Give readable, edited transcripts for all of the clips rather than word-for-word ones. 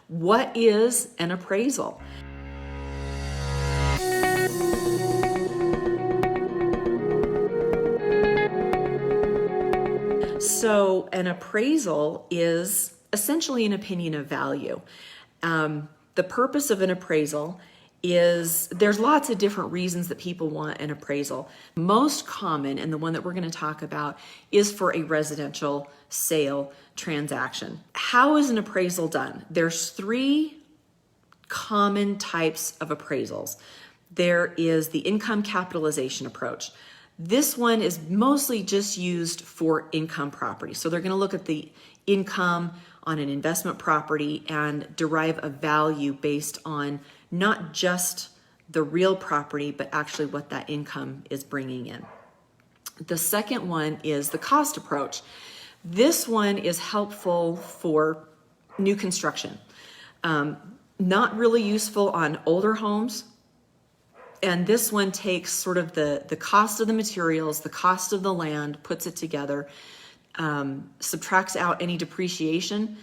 What is an appraisal? So an appraisal is essentially an opinion of value. The purpose of an appraisal is there's lots of different reasons that people want an appraisal. Most common, and the one that we're going to talk about, is for a residential sale transaction. How is an appraisal done? There's three common types of appraisals. There is the income capitalization approach. This one is mostly just used for income property. So they're going to look at the income on an investment property and derive a value based on not just the real property, but actually what that income is bringing in. The second one is the cost approach. This one is helpful for new construction. Not really useful on older homes. And this one takes sort of the cost of the materials, the cost of the land, puts it together, subtracts out any depreciation,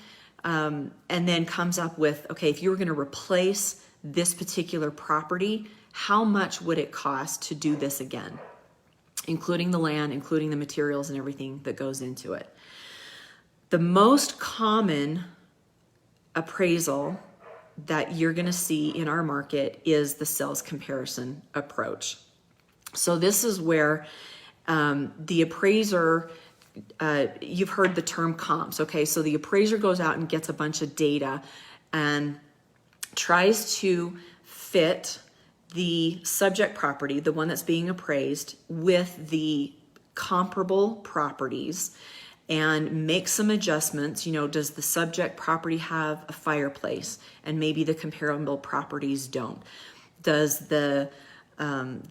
and then comes up with, okay, if you were going to replace this particular property, how much would it cost to do this again? Including the land, including the materials and everything that goes into it. The most common appraisal that you're going to see in our market is the sales comparison approach. So this is where the appraiser, you've heard the term comps, okay? So the appraiser goes out and gets a bunch of data and tries to fit the subject property, the one that's being appraised, with the comparable properties and make some adjustments. You know, does the subject property have a fireplace and maybe the comparable properties don't? Does the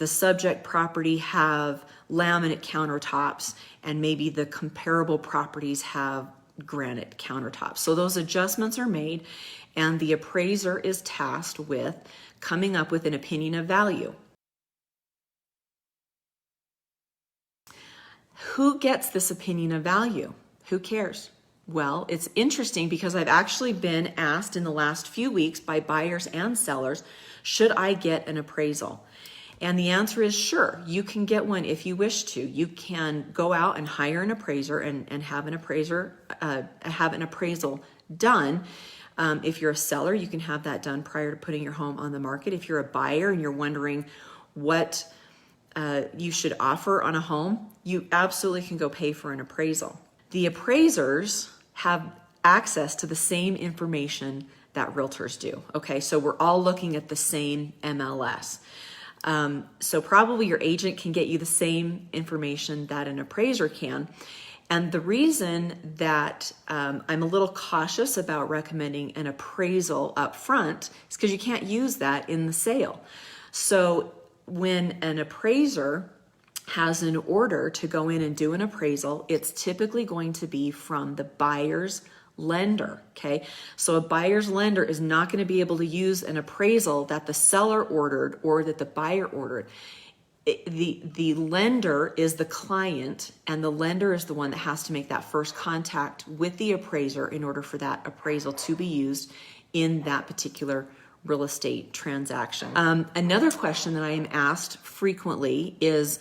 subject property have laminate countertops and maybe the comparable properties have granite countertops? So those adjustments are made and the appraiser is tasked with coming up with an opinion of value. Who gets this opinion of value? Who cares? Well, it's interesting because I've actually been asked in the last few weeks by buyers and sellers, should I get an appraisal? And the answer is sure, you can get one if you wish to. You can go out and hire an appraiser and have an appraisal done. If you're a seller, you can have that done prior to putting your home on the market. If you're a buyer and you're wondering what you should offer on a home, you absolutely can go pay for an appraisal. The appraisers have access to the same information that realtors do. Okay, so we're all looking at the same MLS. So probably your agent can get you the same information that an appraiser can. And the reason that I'm a little cautious about recommending an appraisal up front is because you can't use that in the sale. So when an appraiser has an order to go in and do an appraisal, it's typically going to be from the buyer's lender, okay? So a buyer's lender is not going to be able to use an appraisal that the seller ordered or that the buyer ordered. The lender is the client, and the lender is the one that has to make that first contact with the appraiser in order for that appraisal to be used in that particular real estate transaction. Another question that I am asked frequently is,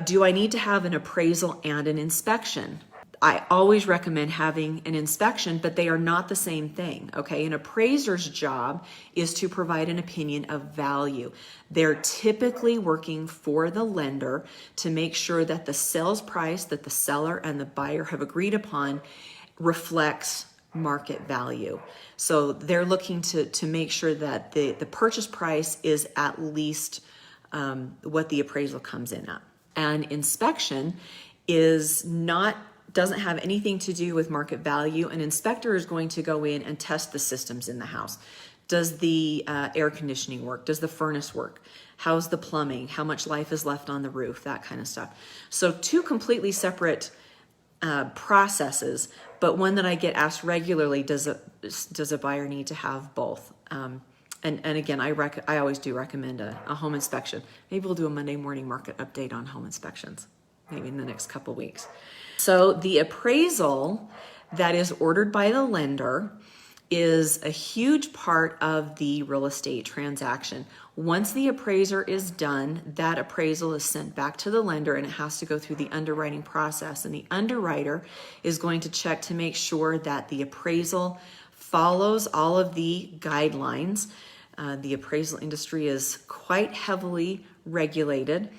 do I need to have an appraisal and an inspection? I always recommend having an inspection, but they are not the same thing, okay? An appraiser's job is to provide an opinion of value. They're typically working for the lender to make sure that the sales price that the seller and the buyer have agreed upon reflects market value. So they're looking to make sure that the purchase price is at least what the appraisal comes in at. And inspection doesn't have anything to do with market value. An inspector is going to go in and test the systems in the house. Does the air conditioning work? Does the furnace work? How's the plumbing? How much life is left on the roof? That kind of stuff. So two completely separate processes, but one that I get asked regularly, does a buyer need to have both? And again, I always do recommend a home inspection. Maybe we'll do a Monday morning market update on home inspections, maybe in the next couple weeks. So the appraisal that is ordered by the lender is a huge part of the real estate transaction. Once the appraiser is done, that appraisal is sent back to the lender and it has to go through the underwriting process. And the underwriter is going to check to make sure that the appraisal follows all of the guidelines. The appraisal industry is quite heavily regulated.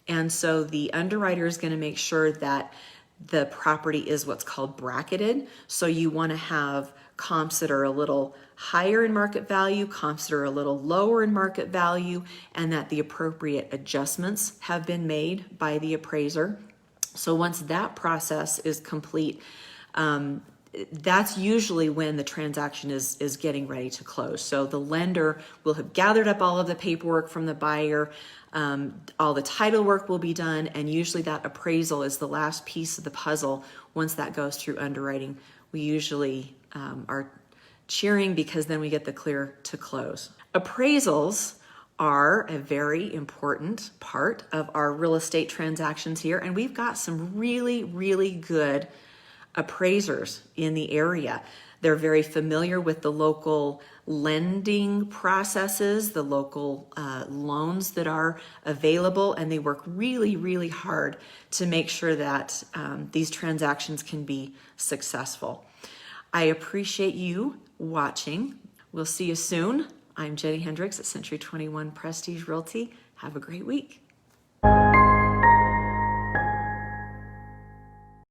And so the underwriter is going to make sure that the property is what's called bracketed. So you want to have comps that are a little higher in market value, comps that are a little lower in market value, and that the appropriate adjustments have been made by the appraiser. So once that process is complete, that's usually when the transaction is getting ready to close. So the lender will have gathered up all of the paperwork from the buyer, all the title work will be done, and usually that appraisal is the last piece of the puzzle. Once that goes through underwriting, we usually are cheering because then we get the clear to close. Appraisals are a very important part of our real estate transactions here, and we've got some really, really good appraisers in the area. They're very familiar with the local lending processes, the local loans that are available, and they work really, really hard to make sure that these transactions can be successful. I appreciate you watching. We'll see you soon. I'm Jenny Hendricks at Century 21 Prestige Realty. Have a great week.